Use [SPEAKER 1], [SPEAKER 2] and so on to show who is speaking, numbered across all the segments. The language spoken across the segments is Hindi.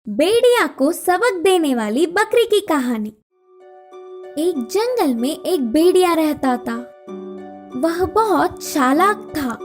[SPEAKER 1] भेड़िया को सबक देने वाली बकरी की कहानी। एक जंगल में एक भेड़िया रहता था। वह बहुत चालाक था।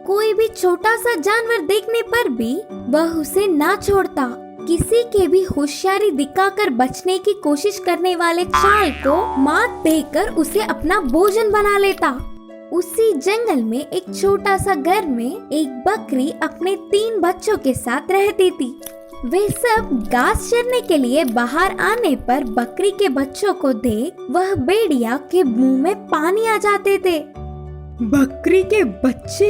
[SPEAKER 1] कोई भी छोटा सा जानवर देखने पर भी वह उसे ना छोड़ता। किसी के भी होशियारी दिखाकर बचने की कोशिश करने वाले चाल को मात देकर उसे अपना भोजन बना लेता। उसी जंगल में एक छोटा सा घर में एक बकरी अपने 3 बच्चों के साथ रहती थी। वे सब घास चरने के लिए बाहर आने पर बकरी के बच्चों को देख वह भेड़िया के मुंह में पानी आ जाते थे।
[SPEAKER 2] बकरी के बच्चे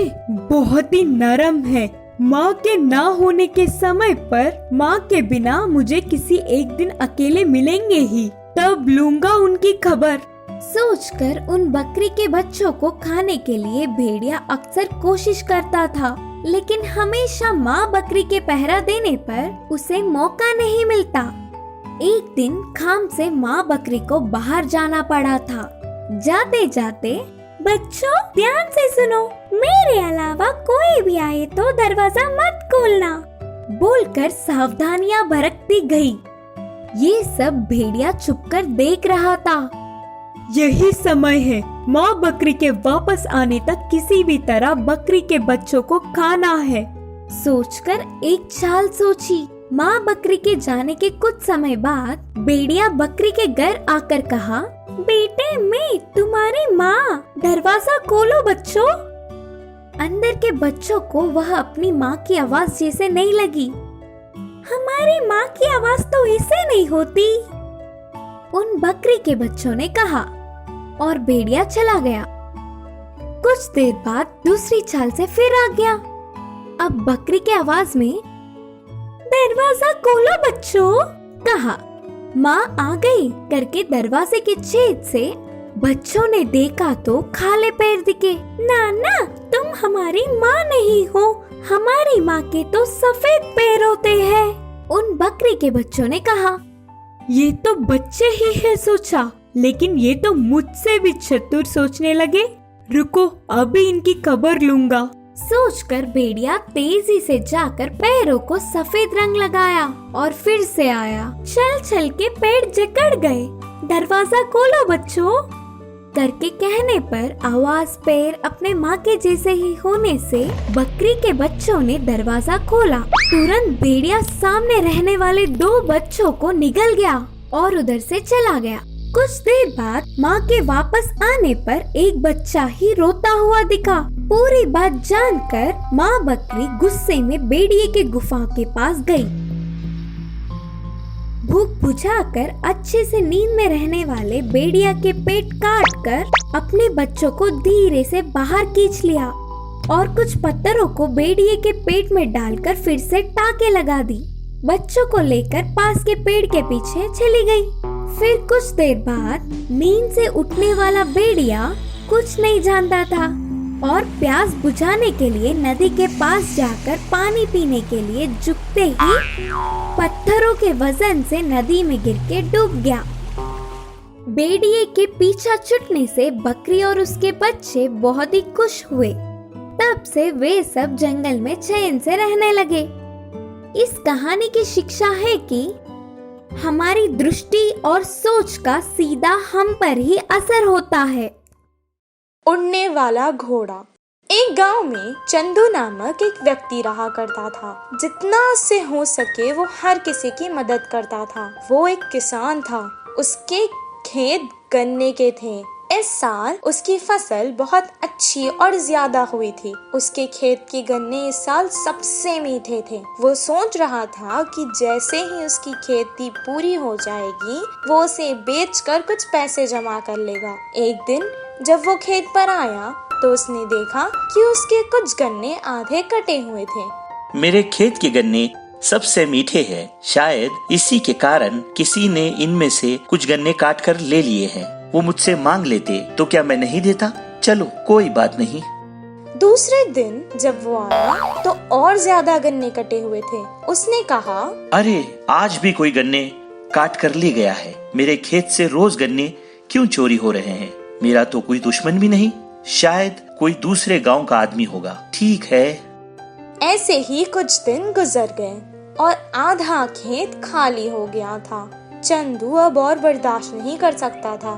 [SPEAKER 2] बहुत ही नरम हैं। माँ के ना होने के समय पर माँ के बिना मुझे किसी एक दिन अकेले मिलेंगे ही, तब लूंगा उनकी खबर।
[SPEAKER 1] सोचकर उन बकरी के बच्चों को खाने के लिए भेड़िया अक्सर कोशिश करता था, लेकिन हमेशा माँ बकरी के पहरा देने पर उसे मौका नहीं मिलता। एक दिन खाम से माँ बकरी को बाहर जाना पड़ा था। जाते जाते, बच्चों ध्यान से सुनो, मेरे अलावा कोई भी आए तो दरवाजा मत खोलना, बोलकर सावधानियां बरतती गई। ये सब भेड़िया चुपकर देख रहा था।
[SPEAKER 2] यही समय है, माँ बकरी के वापस आने तक किसी भी तरह बकरी के बच्चों को खाना है,
[SPEAKER 1] सोचकर एक चाल सोची। माँ बकरी के जाने के कुछ समय बाद भेड़िया बकरी के घर आकर कहा, बेटे मैं तुम्हारी माँ, दरवाजा खोलो बच्चों। अंदर के बच्चों को वह अपनी माँ की आवाज जैसे नहीं लगी। हमारी माँ की आवाज तो ऐसे नहीं होती, उन बकरी के बच्चों ने कहा, और भेड़िया चला गया। कुछ देर बाद दूसरी चाल से फिर आ गया। अब बकरी के आवाज में, दरवाजा खोलो बच्चों, कहा। माँ आ गई करके दरवाजे के छेद से बच्चों ने देखा तो खाले पैर दिखे। नाना तुम हमारी माँ नहीं हो, हमारी माँ के तो सफेद पैर होते हैं, उन बकरी के बच्चों ने कहा।
[SPEAKER 2] ये तो बच्चे ही है सोचा, लेकिन ये तो मुझसे भी चतुर सोचने लगे। रुको अभी इनकी खबर लूंगा।
[SPEAKER 1] सोचकर भेड़िया तेजी से जाकर पैरों को सफेद रंग लगाया और फिर से आया। चल चल के पैर जकड़ गए। दरवाजा खोलो बच्चों करके कहने पर आवाज पैर अपने माँ के जैसे ही होने से बकरी के बच्चों ने दरवाजा खोला। तुरंत भेड़िया सामने रहने वाले 2 बच्चों को निगल गया और उधर से चला गया। कुछ देर बाद माँ के वापस आने पर एक बच्चा ही रोता हुआ दिखा। पूरी बात जानकर माँ बकरी गुस्से में भेड़िए के गुफा के पास गई। भूख बुझाकर अच्छे से नींद में रहने वाले भेड़िया के पेट काट कर अपने बच्चों को धीरे से बाहर खींच लिया और कुछ पत्थरों को भेड़िए के पेट में डालकर फिर से टाके लगा दी। बच्चों को लेकर पास के पेड़ के पीछे चली गई। फिर कुछ देर बाद नींद से उठने वाला भेड़िया कुछ नहीं जानता था और प्यास बुझाने के लिए नदी के पास जाकर पानी पीने के लिए झुकते ही पत्थरों के वजन से नदी में गिर के डूब गया। भेड़िए के पीछा छूटने से बकरी और उसके बच्चे बहुत ही खुश हुए। तब से वे सब जंगल में चैन से रहने लगे। इस कहानी की शिक्षा है कि हमारी दृष्टि और सोच का सीधा हम पर ही असर होता है।
[SPEAKER 3] उड़ने वाला घोड़ा। एक गांव में चंदू नामक एक व्यक्ति रहा करता था। जितना उससे हो सके वो हर किसी की मदद करता था। वो एक किसान था। उसके खेत गन्ने के थे। इस साल उसकी फसल बहुत अच्छी और ज्यादा हुई थी। उसके खेत के गन्ने इस साल सबसे मीठे थे। वो सोच रहा था कि जैसे ही उसकी खेती पूरी हो जाएगी वो उसे बेचकर कुछ पैसे जमा कर लेगा। एक दिन जब वो खेत पर आया तो उसने देखा कि उसके कुछ गन्ने आधे कटे हुए थे।
[SPEAKER 4] मेरे खेत के गन्ने सबसे मीठे हैं। शायद इसी के कारण किसी ने इनमें से कुछ गन्ने काट कर ले लिए हैं। वो मुझसे मांग लेते तो क्या मैं नहीं देता? चलो कोई बात नहीं।
[SPEAKER 3] दूसरे दिन जब वो आया तो और ज्यादा गन्ने कटे हुए थे। उसने कहा,
[SPEAKER 4] अरे आज भी कोई गन्ने काट कर ले गया है। मेरे खेत से रोज गन्ने क्यों चोरी हो रहे हैं? मेरा तो कोई दुश्मन भी नहीं, शायद कोई दूसरे गांव का आदमी होगा। ठीक है।
[SPEAKER 3] ऐसे ही कुछ दिन गुजर गए। और आधा खेत खाली हो गया था। चंदू अब और बर्दाश्त नहीं कर सकता था।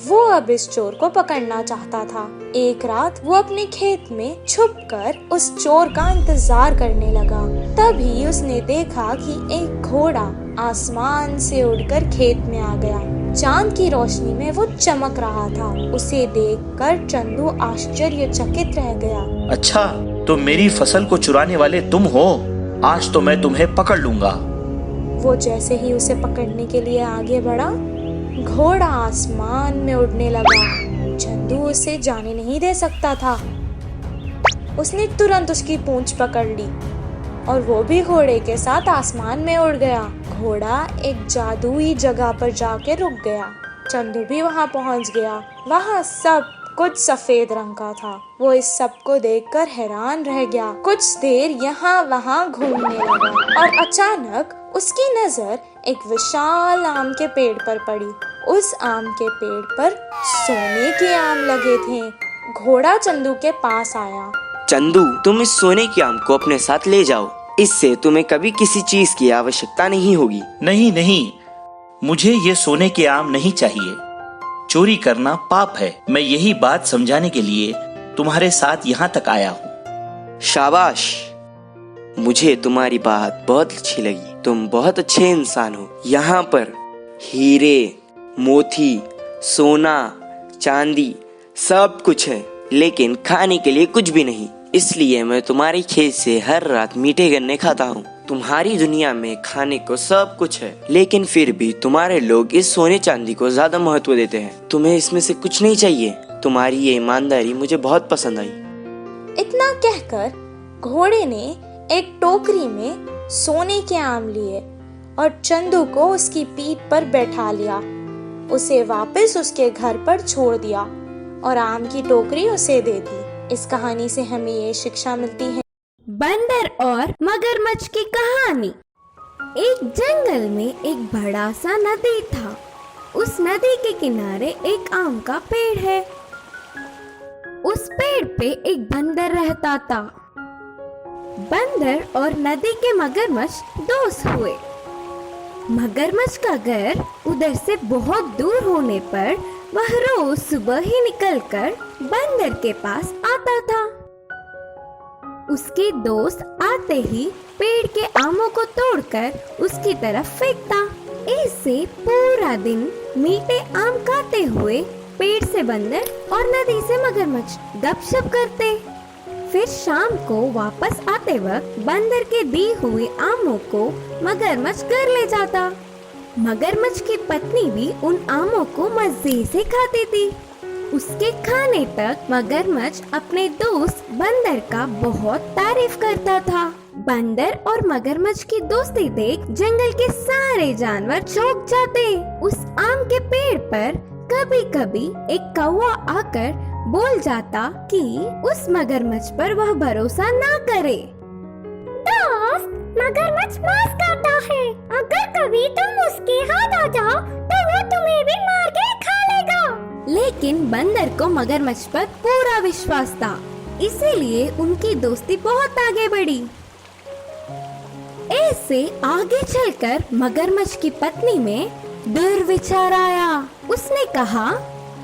[SPEAKER 3] वो अब इस चोर को पकड़ना चाहता था। एक रात वो अपने खेत में छुपकर उस चोर का इंतजार करने लगा। तभी उसने देखा कि एक घोड़ा आसमान से उड़कर खेत में आ गया। चांद की रोशनी में वो चमक रहा था। उसे देखकर चंदू आश्चर्यचकित रह गया।
[SPEAKER 4] अच्छा, तो मेरी फसल को चुराने वाले तुम हो? आज तो मैं तुम्हें पकड़ लूंगा।
[SPEAKER 3] वो जैसे ही उसे पकड़ने के लिए आगे बढ़ा, घोड़ा आसमान में उड़ने लगा। चंदू उसे जाने नहीं दे सकता था। उसने तुरंत उसकी पूंछ पकड़ ली और वो भी घोड़े के साथ आसमान में उड़ गया। घोड़ा एक जादुई जगह पर जाके रुक गया। चंदू भी वहां पहुंच गया। वहां सब कुछ सफेद रंग का था। वो इस सब को देखकर हैरान रह गया। कुछ देर यहाँ वहाँ घूमने लगा और अचानक उसकी नजर एक विशाल आम के पेड़ पर पड़ी। उस आम के पेड़ पर सोने के आम लगे थे। घोड़ा चंदू के पास आया।
[SPEAKER 5] चंदू, तुम इस सोने के आम को अपने साथ ले जाओ। इससे तुम्हें कभी किसी चीज की आवश्यकता नहीं होगी।
[SPEAKER 4] नहीं नहीं, मुझे ये सोने के आम नहीं चाहिए। चोरी करना पाप है। मैं यही बात समझाने के लिए तुम्हारे साथ यहाँ तक आया हूँ।
[SPEAKER 5] शाबाश, मुझे तुम्हारी बात बहुत अच्छी लगी। तुम बहुत अच्छे इंसान हो। यहाँ पर हीरे, मोती, सोना, चांदी सब कुछ है, लेकिन खाने के लिए कुछ भी नहीं। इसलिए मैं तुम्हारे खेत से हर रात मीठे गन्ने खाता हूँ। तुम्हारी दुनिया में खाने को सब कुछ है, लेकिन फिर भी तुम्हारे लोग इस सोने चांदी को ज्यादा महत्व देते हैं। तुम्हें इसमें से कुछ नहीं चाहिए। तुम्हारी ये ईमानदारी मुझे बहुत पसंद आई।
[SPEAKER 3] इतना कहकर घोड़े ने एक टोकरी में सोने के आम लिए और चंदू को उसकी पीठ पर बैठा लिया। उसे वापस उसके घर पर छोड़ दिया और आम की टोकरी उसे दे दी। इस कहानी से हमें ये शिक्षा मिलती है।
[SPEAKER 1] बंदर और मगरमच्छ की कहानी। एक जंगल में एक बड़ा सा नदी था। उस नदी के किनारे एक आम का पेड़ है। उस पेड़ पे एक बंदर रहता था। बंदर और नदी के मगरमच्छ दोस्त हुए। मगरमच्छ का घर उधर से बहुत दूर होने पर वह रोज सुबह ही निकलकर बंदर के पास आता था। उसके दोस्त आते ही पेड़ के आमों को तोड़कर उसकी तरफ फेंकता। इससे पूरा दिन मीठे आम खाते हुए पेड़ से बंदर और नदी से मगरमच्छ गपशप करते। फिर शाम को वापस आते वक्त बंदर के दी हुए आमों को मगरमच्छ घर ले जाता। मगरमच्छ की पत्नी भी उन आमों को मजे से खाती थी। उसके खाने तक मगरमच्छ अपने दोस्त बंदर का बहुत तारीफ करता था। बंदर और मगरमच्छ की दोस्ती देख जंगल के सारे जानवर चौंक जाते। उस आम के पेड़ पर कभी कभी एक कौवा आकर बोल जाता कि उस मगरमच्छ पर वह भरोसा ना करे। दोस्त, मगरमच्छ मांस खाता है। अगर कभी तुम उसके हाथ आ जाओ तो वो तुम्हें भी मार के खा लेगा। लेकिन बंदर को मगरमच्छ पर पूरा विश्वास था, इसीलिए उनकी दोस्ती बहुत आगे बढ़ी। ऐसे आगे चलकर मगरमच्छ की पत्नी में दुर्विचार आया। उसने कहा,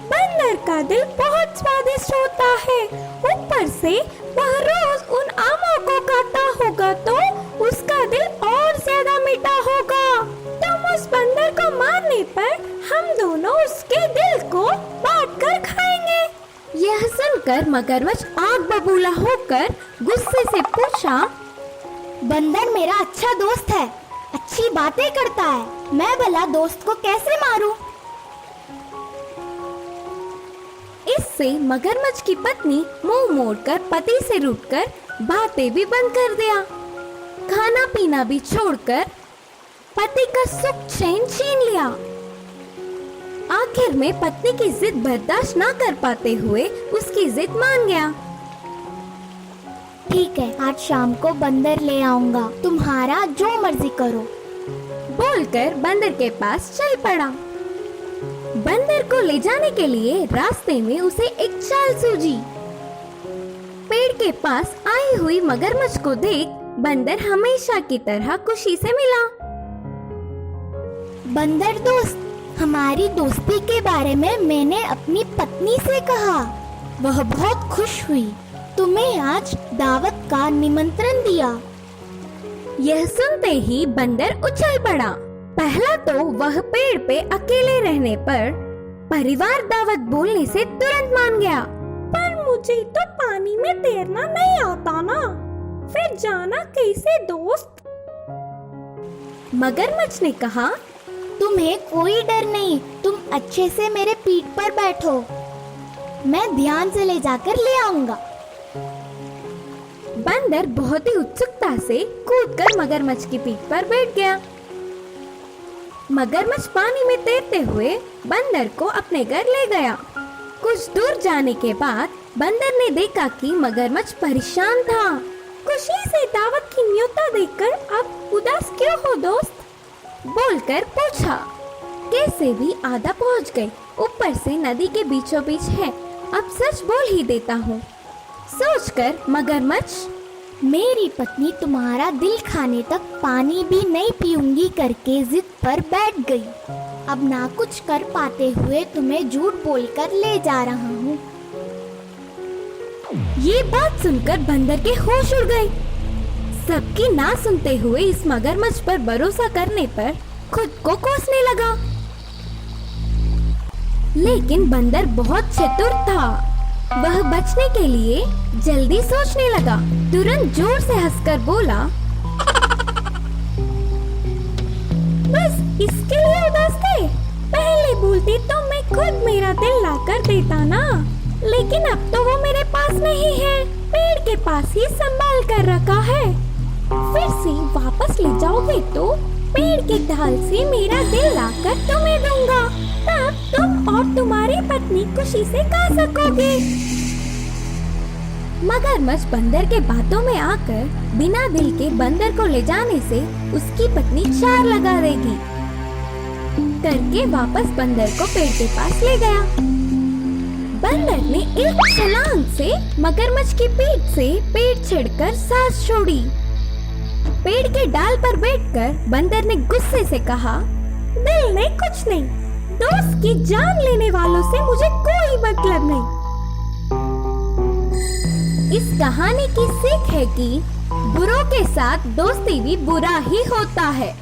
[SPEAKER 1] बंदर का दिल बहुत स्वादिष्ट होता है, ऊपर से वह रोज उन आमों को खाता होगा तो उसका दिल और ज्यादा मीठा होगा। तुम उस बंदर को मारने पर हम दोनों उसके दिल को बांट कर खाएंगे। यह सुनकर मगरमच्छ आग बबूला होकर गुस्से से पूछा,
[SPEAKER 6] बंदर मेरा अच्छा दोस्त है, अच्छी बातें करता है, मैं भला दोस्त को कैसे मारूं?
[SPEAKER 1] इससे मगरमच्छ की पत्नी मुंह मोड़कर पति से रूठकर बातें भी बंद कर दिया। खाना पीना भी छोड़कर पति का सुख चैन छीन लिया। आखिर में पत्नी की जिद बर्दाश्त ना कर पाते हुए उसकी जिद मान गया।
[SPEAKER 6] ठीक है, आज शाम को बंदर ले आऊंगा, तुम्हारा जो मर्जी करो।
[SPEAKER 1] बोलकर बंदर के पास चल पड़ा। बंदर को ले जाने के लिए रास्ते में उसे एक चाल सूझी। पेड़ के पास आई हुई मगरमच्छ को देख बंदर हमेशा की तरह खुशी से मिला।
[SPEAKER 6] बंदर दोस्त, हमारी दोस्ती के बारे में मैंने अपनी पत्नी से कहा। वह बहुत खुश हुई। तुम्हें आज दावत का निमंत्रण दिया।
[SPEAKER 1] यह सुनते ही बंदर उछल पड़ा। पहला तो वह पेड़ पे अकेले रहने पर परिवार दावत बोलने से तुरंत मान गया।
[SPEAKER 3] पर मुझे तो पानी में तैरना नहीं आता ना, फिर जाना कैसे दोस्त?
[SPEAKER 1] मगरमच्छ ने कहा,
[SPEAKER 6] तुम्हें कोई डर नहीं, तुम अच्छे से मेरे पीठ पर बैठो, मैं ध्यान से ले जाकर ले आऊंगा।
[SPEAKER 1] बंदर बहुत ही उत्सुकता से कूदकर मगरमच्छ की पीठ पर बैठ गया। मगरमच्छ पानी में तैरते हुए बंदर को अपने घर ले गया। कुछ दूर जाने के बाद बंदर ने देखा कि मगरमच्छ परेशान था।
[SPEAKER 3] खुशी से दावत की न्योता देखकर आप उदास क्यों हो दोस्त?
[SPEAKER 1] बोलकर पूछा। कैसे भी आधा पहुंच गए, ऊपर से नदी के बीचों बीच है, अब सच बोल ही देता हूँ। सोचकर मगरमच्छ,
[SPEAKER 6] मेरी पत्नी तुम्हारा दिल खाने तक पानी भी नहीं पीऊंगी करके जिद पर बैठ गई। अब ना कुछ कर पाते हुए तुम्हें झूठ बोलकर ले जा रहा हूँ।
[SPEAKER 1] ये बात सुनकर बंदर के होश उड़ गए। सबकी ना सुनते हुए इस मगरमच्छ पर भरोसा करने पर खुद को कोसने लगा। लेकिन बंदर बहुत चतुर था। वह बचने के लिए जल्दी सोचने लगा। तुरंत जोर से हंसकर बोला,
[SPEAKER 3] बस इसके लिए उदास थे? पहले बोलते तो मैं खुद मेरा दिल ला कर देता ना, लेकिन अब तो वो मेरे पास नहीं है, पेड़ के पास ही संभाल कर रखा है। फिर से वापस ले जाओगे तो पेड़ के ढाल से मेरा दिल लाकर तुम्हें दूंगा, तब तुम और तुम्हारी पत्नी खुशी से खा सकोगे।
[SPEAKER 1] मगरमच्छ बंदर के बातों में आकर बिना दिल के बंदर को ले जाने से उसकी पत्नी चार लगा देगी करके वापस बंदर को पेड़ के पास ले गया। बंदर ने एक छलांग से मगरमच्छ की पीठ से पेड़ छेड़कर सांस छोड़ी। पेड़ के डाल पर बैठकर बंदर ने गुस्से से कहा,
[SPEAKER 3] दिल नहीं कुछ नहीं, दोस्त की जान लेने वालों से मुझे कोई मतलब नहीं।
[SPEAKER 1] इस कहानी की सीख है कि बुरों के साथ दोस्ती भी बुरा ही होता है।